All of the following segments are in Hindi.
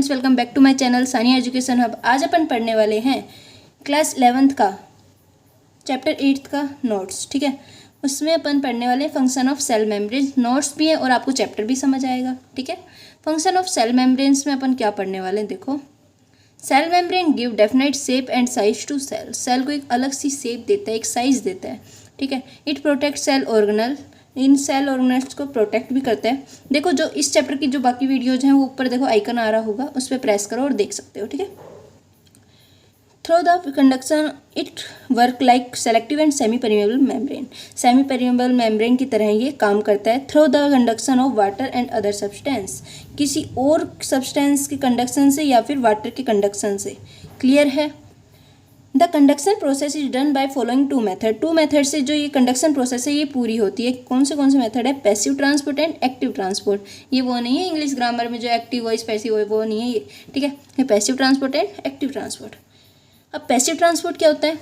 Friends, welcome back to my channel Sania education hub. आज अपन पढ़ने वाले हैं क्लास 11th का चैप्टर 8 का नोट्स। ठीक है, उसमें अपन पढ़ने वाले हैं function of cell membrane. Notes भी है और आपको चैप्टर भी समझ आएगा। ठीक है, फंक्शन ऑफ सेल मेम्ब्रेन्स में अपन क्या पढ़ने वाले हैं, देखो। Cell membrane give definite shape and size to cell. Cell को एक अलग सी शेप देता है, एक साइज देता है। ठीक है, इट प्रोटेक्ट सेल ऑर्गेनल। इन सेल ऑर्गेनल्स को प्रोटेक्ट भी करता है। देखो, जो इस चैप्टर की जो बाकी वीडियोज हैं वो ऊपर देखो आइकन आ रहा होगा, उस पर प्रेस करो और देख सकते हो। ठीक है, through the conduction it work like selective and semi permeable membrane. Semi permeable membrane की तरह ये काम करता है। Through the conduction of water and other substance, किसी और सब्सटेंस के कंडक्शन से या फिर वाटर के कंडक्शन से। क्लियर है। The conduction process is done by following two method. Two method से जो ये कंडक्शन प्रोसेस है ये पूरी होती है। कौन से मेथड है? Passive transport and active transport. ये वो नहीं है इंग्लिश ग्रामर में जो एक्टिव वॉइस पैसिव वॉइस, वो नहीं है ये। ठीक है, ये passive transport and active transport. अब पैसिव ट्रांसपोर्ट क्या होता है?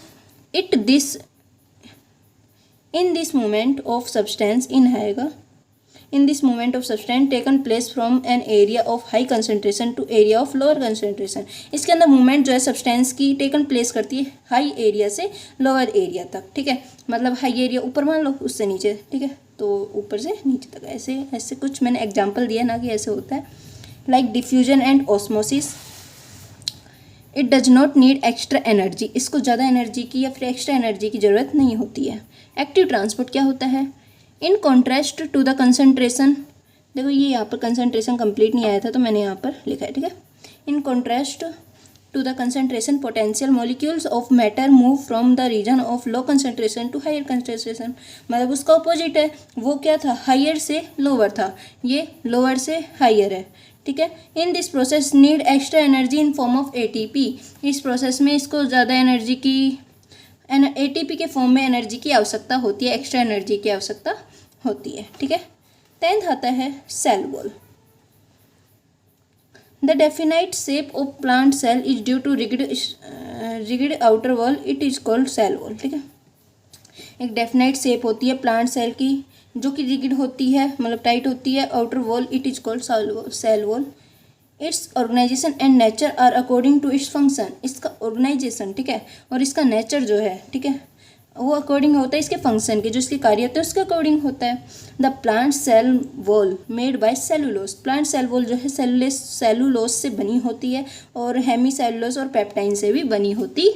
In this movement of substance in this movement of substance taken place from an area of high concentration to area of lower concentration। इसके अंदर मूवमेंट जो है सब्सटेंस की टेकन प्लेस करती है हाई एरिया से लोअर एरिया तक। ठीक है, मतलब हाई एरिया ऊपर मान लो, उससे नीचे। ठीक है, तो ऊपर से नीचे तक ऐसे ऐसे कुछ मैंने एग्जांपल दिया ना कि ऐसे होता है। Like diffusion and osmosis, it does not need extra energy. इसको ज़्यादा एनर्जी की या फिर एक्स्ट्रा एनर्जी की ज़रूरत नहीं होती है। एक्टिव ट्रांसपोर्ट क्या होता है? In contrast to the concentration, देखो ये यहाँ पर कंसनट्रेशन कंप्लीट नहीं आया था तो मैंने यहाँ पर लिखा है। ठीक है, in contrast to the concentration potential molecules of matter move from the region of low concentration to higher concentration. मतलब उसका अपोजिट है। वो क्या था? हायर से लोअर था, ये लोअर से हायर है। ठीक है, in this process need extra energy in form of ATP. इस प्रोसेस में इसको ज़्यादा एनर्जी की एटीपी के फॉर्म में एनर्जी की आवश्यकता होती है, एक्स्ट्रा एनर्जी की आवश्यकता होती है। ठीक है, 10th आता है cell wall. The definite shape of plant cell is due to rigid outer wall, it is called cell wall. ठीक है, एक डेफिनाइट शेप होती है प्लांट सेल की जो कि रिगिड होती है, मतलब टाइट होती है। Outer wall it is called cell wall. Its organisation and nature are according to its function. इसका ऑर्गेनाइजेशन, ठीक है, और इसका नेचर जो है, ठीक है, वो अकॉर्डिंग होता है इसके फंक्शन के, जो इसके कार्य होते हैं उसके अकॉर्डिंग होता है। The plant cell wall made by cellulose. Plant cell wall जो है सेलुलोज से बनी होती है और हेमी सेलुलोज और पेप्टाइन से भी बनी होती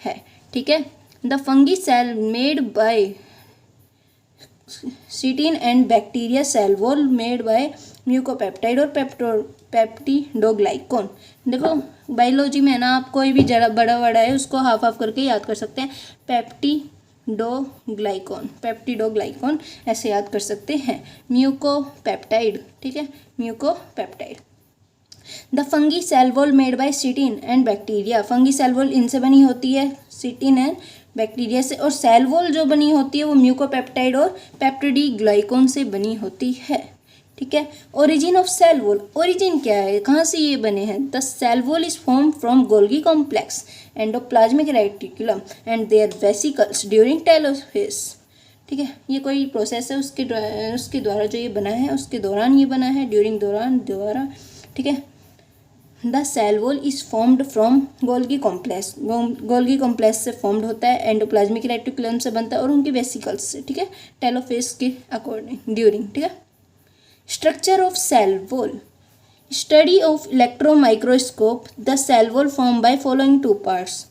है। ठीक है, the fungi cell made by chitin and bacteria cell wall made by mucopeptide और पेप्टिडोग्लाइकॉन। देखो बायोलॉजी में ना, आप कोई भी जरा बड़ा है उसको हाफ हाफ करके याद कर सकते हैं। पेप्टिडोग्लाइकॉन ऐसे याद कर सकते हैं। म्यूकोपेप्टाइड, ठीक है, mucopeptide. The fungi cell wall made by chitin and bacteria. Fungi cell wall इनसे बनी होती है, चिटिन एंड बैक्टीरिया से, और सेल वॉल जो बनी होती है वो म्यूकोपेप्टाइड और पेप्टिडोग्लाइकॉन से बनी होती है। ठीक है, origin of cell wall. Origin क्या है, कहाँ से ये बने हैं? The cell wall is form from Golgi complex, endoplasmic reticulum and their vesicles during telophase. ठीक है, ये कोई प्रोसेस है उसके द्वारा जो ये बना है, उसके दौरान ये बना है, ड्यूरिंग द्वारा। ठीक है, the cell wall is formed from Golgi complex. Golgi complex से फॉर्म्ड होता है, एंडोप्लाज्मिक रेटिकुलम से बनता है और उनके वेसिकल्स से। ठीक है, टेलोफेज के अकॉर्डिंग ड्यूरिंग। ठीक है, structure of cell wall. Study of electron microscope the cell wall form by following two parts.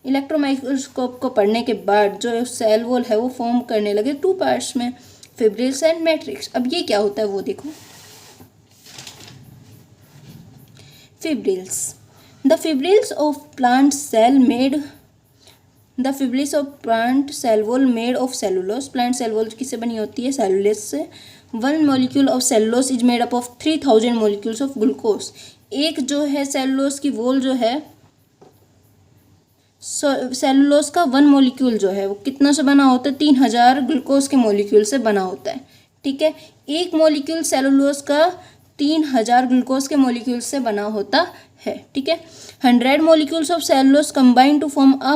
Electron microscope को पढ़ने के बाद जो सेल वॉल है वो फॉर्म करने लगे 2 पार्ट्स में, फिब्रिल्स एंड मैट्रिक्स। अब ये क्या होता है वो देखो। Fibrils, the fibrils of plant cell wall made of cellulose. Plant cell wall किससे बनी होती है? सेलुलोज से। 1 molecule of cellulose is made up of 3000 molecules of glucose. एक जो है सेलुलोज की वॉल जो है, सेलुलोज का 1 मॉलिक्यूल जो है वो कितना से बना होता है? 3000 ग्लूकोज के मॉलिक्यूल से बना होता है। ठीक है, एक मॉलिक्यूल सेलुलोज का 3000 ग्लूकोज के मॉलिक्यूल से बना होता है। ठीक है, 100 molecules of cellulose combine to form a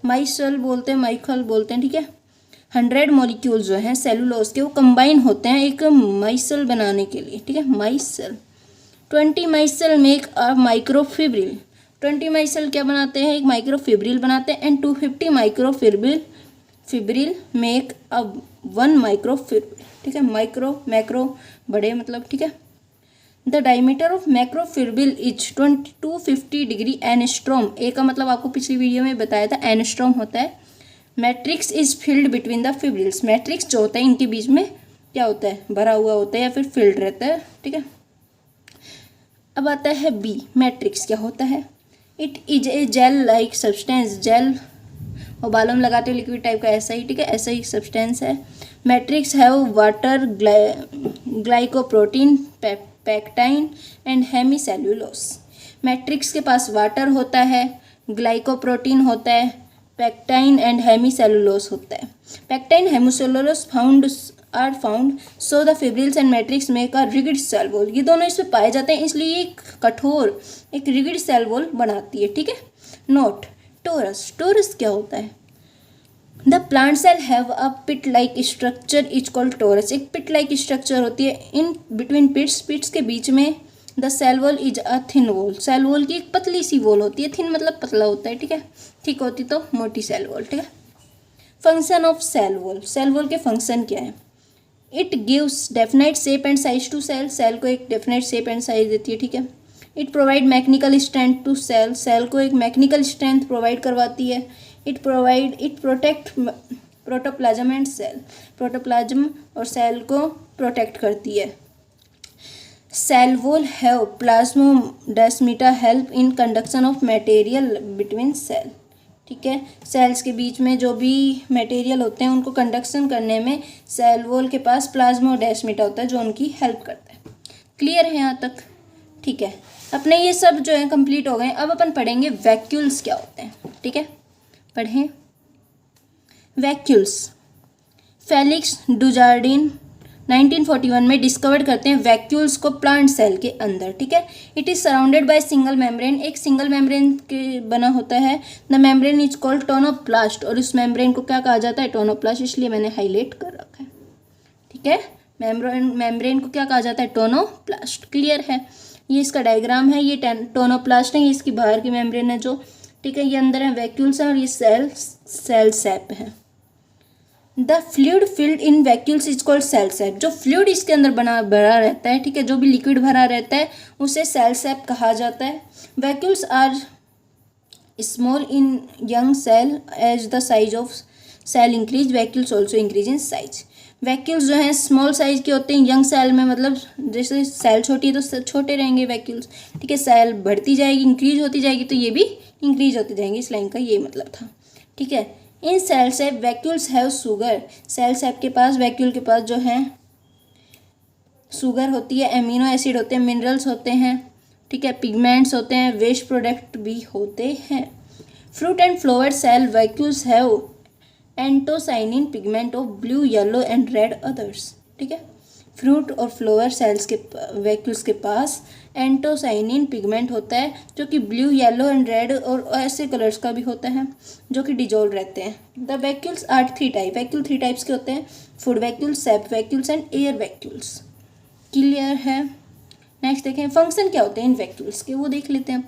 micelle बोलते हैं। ठीक है, 100 मॉलिक्यूल जो हैं सेलुलोज के वो कंबाइन होते हैं एक माइसल बनाने के लिए। ठीक है, micelle. 20 micelle make a microfibril. 20 micelle क्या बनाते हैं, एक माइक्रोफिब्रिल बनाते हैं। And 250 microfibril make a 1 microfibril. ठीक है, माइक्रो मैक्रो बड़े मतलब, ठीक है। The diameter of macrofibril is 250 degree angstrom. A का मतलब आपको पिछली वीडियो में बताया था, एनस्ट्रॉम होता है। Matrix is filled between the fibrils. Matrix जो होता है इनके बीच में क्या होता है, भरा हुआ होता है या फिर फिल्ड रहता है, ठीक है। अब आता है बी, मैट्रिक्स क्या होता है। It is a gel like substance. Gel और बालों में लगाते हो लिक्विड टाइप का, ऐसा ही, ठीक है, ऐसा ही सब्सटेंस है। Matrix have water, glycoprotein, pectin and hemicellulose. Matrix के पास वाटर होता है, ग्लाइकोप्रोटीन होता है, पैक्टाइन एंड हेमीसेल्यूलोस होता है। Pectin hemicellulose are found so the fibrils and matrix make a rigid cell wall. ये दोनों इसमें पाए जाते हैं, इसलिए एक कठोर एक रिगिड सेल वॉल बनाती है, ठीक है। Note, torus. टोरस क्या होता है। The plant cell have a pit like structure is called torus. एक पिट लाइक स्ट्रक्चर होती है इन बिटवीन पिट्स के बीच में। The cell wall is a thin wall. Cell wall की एक पतली सी वॉल होती है, थिन मतलब पतला होता है, ठीक है। ठीक होती तो मोटी सेल वॉल, ठीक है। Function of cell wall. Cell wall के फंक्शन क्या है। It gives definite shape and size to cell. Cell को एक डेफिनाइट शेप एंड साइज देती है, ठीक है। It provide mechanical strength to cell. Cell को एक मैकेनिकल स्ट्रेंथ प्रोवाइड करवाती है। It protect protoplasm and cell. Protoplasm और सेल को प्रोटेक्ट करती है। Cell wall have plasmodesmata help in conduction of material between cell. ठीक है, सेल्स के बीच में जो भी मटेरियल होते हैं उनको कंडक्शन करने में सेल वॉल के पास प्लाज्मोडेस्माटा होता है जो उनकी हेल्प करता है। क्लियर है यहाँ तक, ठीक है। अपने ये सब जो है कंप्लीट हो गए। अब अपन पढ़ेंगे वैक्यूल्स क्या होते हैं, ठीक है। पढ़ें वैक्यूल्स। फेलिक्स डुजार्डिन 1941 में डिस्कवर करते हैं वैक्यूल्स को प्लांट सेल के अंदर, ठीक है। It is surrounded by single membrane. एक सिंगल मेम्ब्रेन के बना होता है। The membrane is called tonoplast. और उस मेम्ब्रेन को क्या कहा जाता है, टोनोप्लास्ट, इसलिए मैंने हाईलाइट कर रखा है, ठीक है। मेम्ब्रेन को क्या कहा जाता है, टोनोप्लास्ट। क्लियर है, ये इसका डायग्राम है। ये टोनोप्लास्ट है, ये इसकी बाहर की मेम्ब्रेन है जो, ठीक है। ये अंदर है वैक्यूल्स है और ये सेल सैप है। The fluid filled in vacuoles is called cell sap. जो फ्लूइड इसके अंदर भरा रहता है, ठीक है, जो भी लिक्विड भरा रहता है उसे सेल सैप कहा जाता है। Vacuoles are small in young cell as the size of cell increase. Vacuoles also increase in size. Vacuoles जो हैं स्मॉल साइज के होते हैं यंग सेल में, मतलब जैसे सेल छोटी है तो छोटे रहेंगे वैक्यूल्स, ठीक है। सेल बढ़ती जाएगी, इंक्रीज होती जाएगी तो ये भी इंक्रीज होती जाएंगी। इस लाइन का ये मतलब था, ठीक है। In cell sap vacuoles have sugar. Cell sap के पास, वैक्यूल के पास जो है शुगर होती है, एमिनो एसिड होते हैं, मिनरल्स होते हैं, ठीक है, पिगमेंट्स होते हैं, वेस्ट प्रोडक्ट भी होते हैं। Fruit and flower cell vacuoles have anthocyanin pigment of blue, yellow and red others, ठीक है। फ्रूट और फ्लावर सेल्स के वैक्यूल्स के पास एंटोसाइनिन पिगमेंट होता है जो कि ब्लू, येलो एंड रेड और ऐसे कलर्स का भी होता है जो कि डिजोल्व रहते हैं। The vacuoles are 3 type. Vacuole 3 types के होते हैं, food vacuoles, sap vacuoles and air vacuoles. Clear है। नेक्स्ट देखें फंक्शन क्या होते हैं इन वैक्यूल्स के, वो देख लेते हैं अब।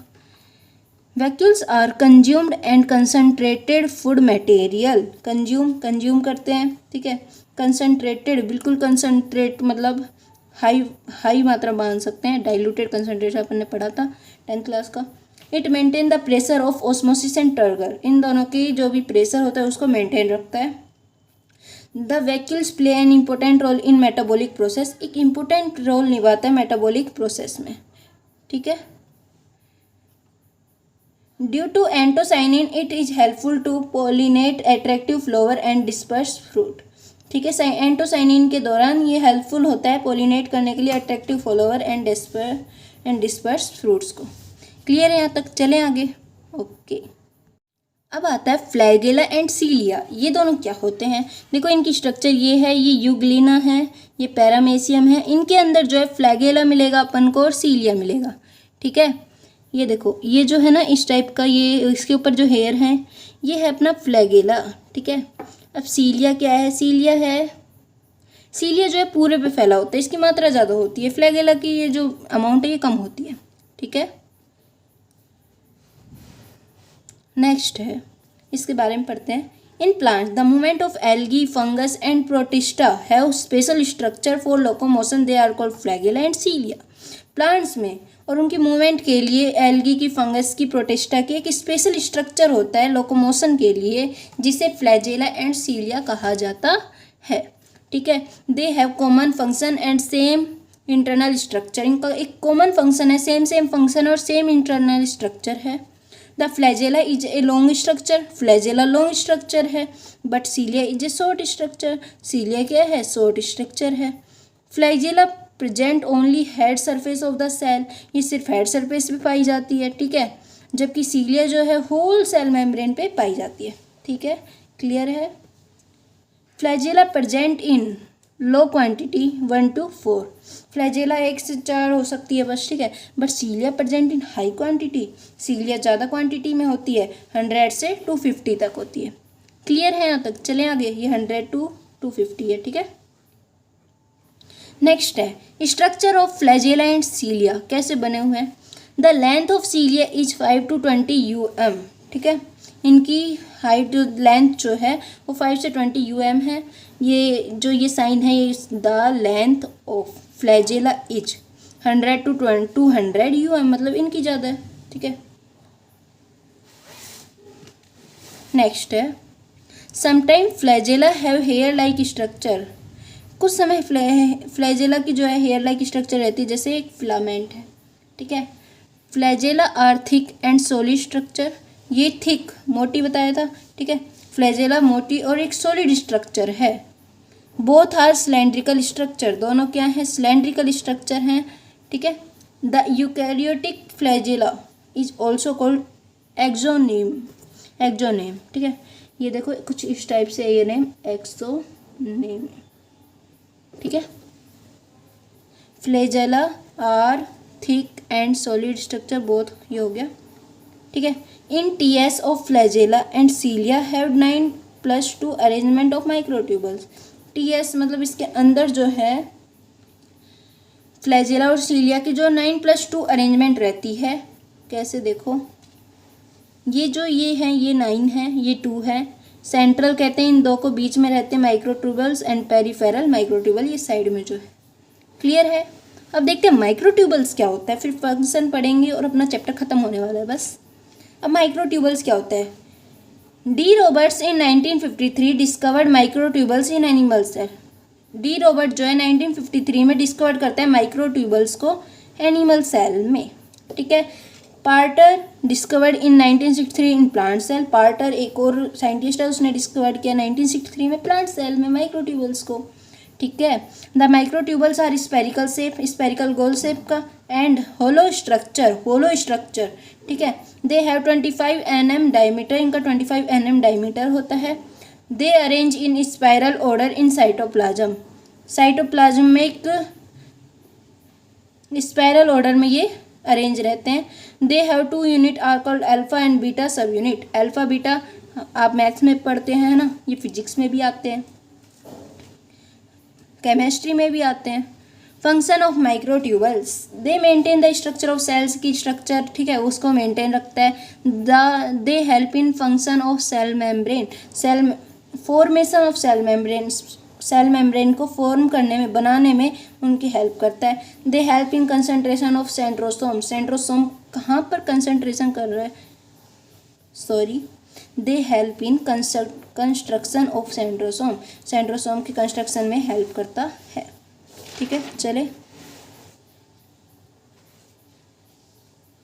Vacuoles are consumed and concentrated food material. Consume करते हैं, ठीक है। कंसनट्रेटेड, बिल्कुल कंसनट्रेट मतलब हाई मात्रा मान सकते हैं। डाइल्यूटेड कंसनट्रेशन अपन ने पढ़ा था 10th क्लास का। It maintain the pressure of osmosis and turgor. इन दोनों की जो भी प्रेशर होता है उसको मेंटेन रखता है। The vacuoles play an important role in metabolic process. एक इम्पोर्टेंट रोल निभाता है मेटाबॉलिक प्रोसेस में, ठीक है। Due to anthocyanin it is helpful to pollinate attractive flower and disperse fruit, ठीक है। एंटोसाइनिन के दौरान ये हेल्पफुल होता है पोलिनेट करने के लिए attractive flower and disperse fruits को। क्लियर है यहाँ तक, चलें आगे। ओके, अब आता है फ्लैगेला एंड सीलिया। ये दोनों क्या होते हैं, देखो इनकी स्ट्रक्चर ये है, ये यूग्लिना है, ये पैरामेसियम है। इनके अंदर जो है फ्लैगेला मिलेगा अपन को और सीलिया मिलेगा, ठीक है। ये देखो, ये जो है ना इस टाइप का, ये इसके ऊपर जो हेयर है ये है अपना फ्लैगेला, ठीक है। अब सीलिया क्या है, सीलिया है सीलिया जो है पूरे पे फैला होता है, इसकी मात्रा ज़्यादा होती है। फ्लैगेला की ये जो अमाउंट है ये कम होती है। ठीक है, नेक्स्ट है, इसके बारे में पढ़ते हैं। In plants the movement of algae, fungus and protista have special structure for locomotion, they are called flagella and cilia. Plants में और उनकी मूवमेंट के लिए एल्गी की, फंगस की, प्रोटिस्टा की एक स्पेशल स्ट्रक्चर होता है लोकोमोशन के लिए, जिसे फ्लैजेला एंड सीलिया कहा जाता है। ठीक है, they have common function and same internal structure. इनका एक कॉमन फंक्शन है, सेम फंक्शन और सेम इंटरनल स्ट्रक्चर है। The flagella is a long structure, flagella long structure है, but cilia is a short structure, cilia क्या है, शॉर्ट स्ट्रक्चर है। Flagella present only head surface of the cell, ये सिर्फ हेड सरफेस पे पाई जाती है। ठीक है, जबकि सीलिया जो है होल सेल मेम्ब्रेन पे पाई जाती है। ठीक है, क्लियर है। Flagella present in low quantity 1 to 4, flagella 1 से 4 हो सकती है बस। ठीक है, but cilia present in high quantity, cilia ज़्यादा क्वांटिटी में होती है, 100 से 250 तक होती है। क्लियर है यहाँ तक, चलें आगे। ये 100 to 250 है। ठीक है, नेक्स्ट है स्ट्रक्चर ऑफ फ्लैजेला एंड सीलिया, कैसे बने हुए हैं। The length of सीलिया is 5 to 20 UM। ठीक है, इनकी हाइट लेंथ जो है वो 5 से 20 UM है। ये जो ये साइन है, ये the length of flagella is 100 to 200 UM, मतलब इनकी ज़्यादा है। ठीक है, नेक्स्ट है sometime flagella have hair like structure, कुछ समय फ्लैजेला की जो है हेयर लाइक स्ट्रक्चर रहती है, जैसे एक फिलामेंट है। ठीक है, flagella are thick and solid structure, ये थिक मोटी बताया था। ठीक है, फ्लैजेला मोटी और एक सॉलिड स्ट्रक्चर है। बोथ आर सिलेंड्रिकल स्ट्रक्चर, दोनों क्या है, सिलेंड्रिकल स्ट्रक्चर हैं। ठीक है, the eukaryotic flagella is also called axoneme, axoneme. ठीक है, ये देखो कुछ इस टाइप से ये नेम एक्सोनेम। ठीक है, flagella are thick and solid structure both, ये हो गया। ठीक है, in TS of flagella and cilia have 9+2 arrangement of microtubules. TS मतलब इसके अंदर जो है फ्लैजेला और सीलिया की जो 9+2 अरेंजमेंट रहती है। कैसे देखो, ये जो ये है ये 9 है, ये 2 है। सेंट्रल कहते हैं इन दो को, बीच में रहते हैं माइक्रोट्यूबल्स एंड पेरिफेरल माइक्रोट्यूबल, ये साइड में जो है। क्लियर है। अब देखते हैं माइक्रोट्यूबल्स क्या होता है, फिर फंक्शन पढ़ेंगे और अपना चैप्टर खत्म होने वाला है बस। अब माइक्रोट्यूबल्स क्या होता है। D Roberts in 1953 discovered microtubules in animal cell. D Robert जो है 1953 में डिस्कवर करता है माइक्रोट्यूबल्स को एनिमल सेल में। ठीक है, Porter discovered in 1963 in plant cell. Porter एक और साइंटिस्ट है, उसने डिस्कवर किया 1963 में प्लांट सेल में माइक्रोट्यूबल्स को। ठीक है, the microtubules are spherical shape, spherical गोल शेप का, and hollow structure, hollow structure. ठीक है, दे हैव 25 nm डायमीटर, इनका 25 nm डायमीटर होता है। They arrange in spiral order in cytoplasm, cytoplasm में एक स्पाइरल ऑर्डर में ये अरेंज रहते हैं। They have 2 unit are called alpha and beta sub unit. Alpha beta आप मैथ्स में पढ़ते हैं ना, ये फिजिक्स में भी आते हैं, केमिस्ट्री में भी आते हैं। Function of microtubules, they maintain the structure of cells की स्ट्रक्चर। ठीक है, उसको मेंटेन रखता है। They help in function of cell membrane, cell formation of cell membrane, cell membrane को फॉर्म करने में, बनाने में उनकी हेल्प करता है। They help in concentration of centrosome, centrosome कहाँ पर कंसंट्रेशन कर रहा है, sorry, they help in construction of centrosome, centrosome की कंस्ट्रक्शन में हेल्प करता है। ठीक है, चले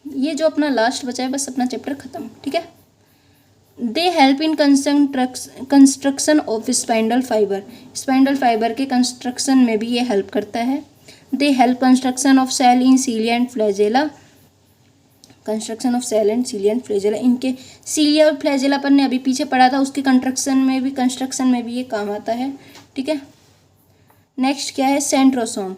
ये जो अपना लास्ट बचा है बस अपना चैप्टर खत्म। ठीक है, they help in construction of spindle fibre, spindle fibre के कंस्ट्रक्शन में भी ये हेल्प करता है। They help construction of cell in cilia and flagella, construction of cell and cilia and flagella, इनके सीलिया और फ्लैजेला पर ने अभी पीछे पढ़ा था, उसके कंस्ट्रक्शन में भी ये काम आता है। ठीक है, नेक्स्ट क्या है, centrosome.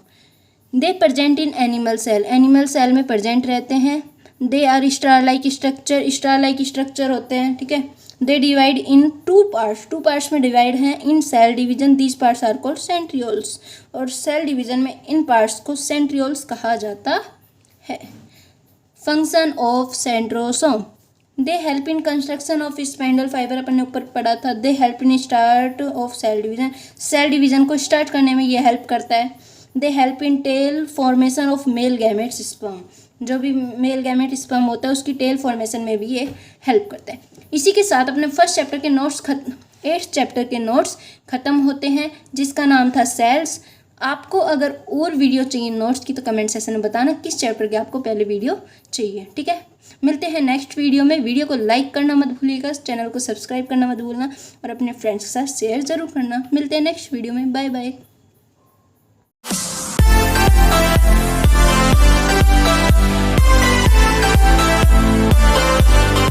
They present in animal cell, animal cell में प्रेजेंट रहते हैं। They are star like structure होते हैं, ठीक है। They divide in two parts में डिवाइड हैं। In cell division these parts are called centrioles, और सेल डिवीजन में इन पार्ट्स को सेंट्रियोल्स कहा जाता है। Function of centrosome, they help in construction of spindle fibre, अपन ने ऊपर पढ़ा था। They help in start of cell division को स्टार्ट करने में ये हेल्प करता है। They help in tail formation of male gametes sperm, जो भी मेल गैमेट स्पर्म होता है उसकी टेल फॉर्मेशन में भी ये हेल्प करता है। इसी के साथ अपने फर्स्ट चैप्टर के नोट्स 8th चैप्टर के नोट्स खत्म होते हैं, जिसका नाम था सेल्स। आपको अगर और वीडियो चाहिए नोट्स की तो कमेंट सेक्शन में बताना किस चैप्टर की आपको पहले वीडियो चाहिए, ठीक है। मिलते हैं नेक्स्ट वीडियो में। वीडियो को लाइक करना मत भूलिएगा, चैनल को सब्सक्राइब करना मत भूलना, और अपने फ्रेंड्स के साथ शेयर ज़रूर करना। मिलते हैं नेक्स्ट वीडियो में। Bye bye.